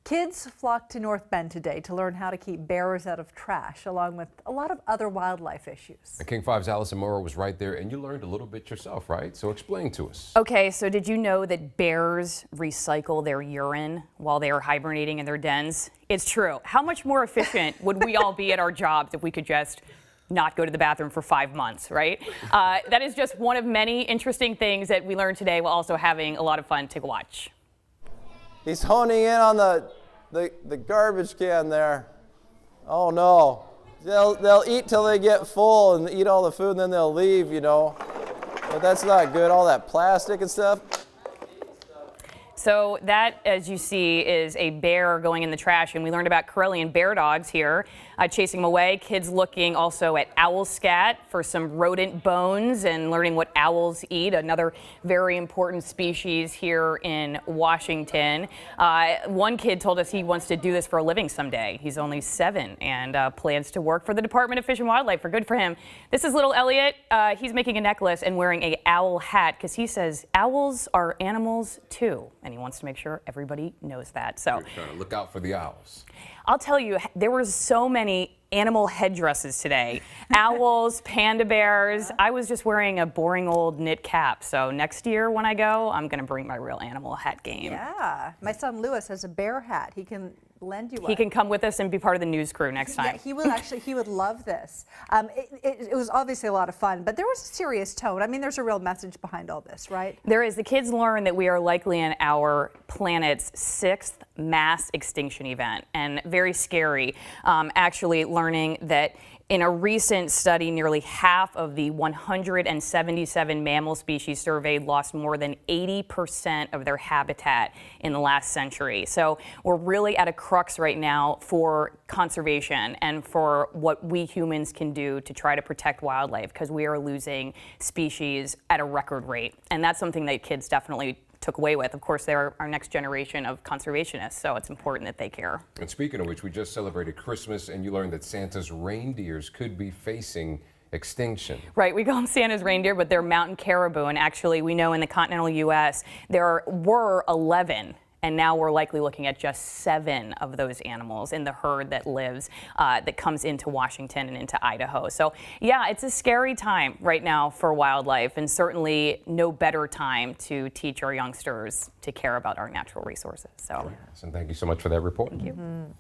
Kids flocked to North Bend today to learn how to keep bears out of trash, along with a lot of other wildlife issues. And King 5's Allison Morrow was right there, and you learned a little bit yourself, right? So explain to us. Okay, so did you know that bears recycle their urine while they are hibernating in their dens? It's true. How much more efficient would we all be at our jobs if we could just not go to the bathroom for 5 months, right? That is just one of many interesting things that we learned today while also having a lot of fun. Take a watch. He's honing in on the garbage can there. Oh no. They'll eat till they get full and eat all the food and then they'll leave, you know. But that's not good, all that plastic and stuff. So that, as you see, is a bear going in the trash, and we learned about Karelian bear dogs here, chasing them away. Kids looking also at owl scat for some rodent bones and learning what owls eat, another very important species here in Washington. One kid told us he wants to do this for a living someday. He's only 7 and plans to work for the Department of Fish and Wildlife. Good for him. This is little Elliot. He's making a necklace and wearing a owl hat because he says owls are animals too. And he wants to make sure everybody knows that. So You're trying to look out for the owls. I'll tell you, there were so many animal headdresses today. Owls, panda bears. I was just wearing a boring old knit cap. So next year when I go, I'm going to bring my real animal hat game. Yeah, my son Lewis has a bear hat. He can lend you one. He can come with us and be part of the news crew next time. Yeah, he will actually. He would love this. It was obviously a lot of fun, but there was a serious tone. I mean, there's a real message behind all this, right? There is. The kids learn that we are likely in our planet's 6th mass extinction event, and very scary. Actually learning that in a recent study, nearly half of the 177 mammal species surveyed lost more than 80% of their habitat in the last century. So we're really at a crux right now for conservation and for what we humans can do to try to protect wildlife, because we are losing species at a record rate. And that's something that kids definitely took away with. Of course, they're our next generation of conservationists, so it's important that they care. And speaking of which, we just celebrated Christmas, and you learned that Santa's reindeers could be facing extinction. Right, we call them Santa's reindeer, but they're mountain caribou, and actually we know in the continental U.S. there were 11, and now we're likely looking at just 7 of those animals in the herd that lives, that comes into Washington and into Idaho. So yeah, it's a scary time right now for wildlife, and certainly no better time to teach our youngsters to care about our natural resources. So. And thank you so much for that report. Thank you.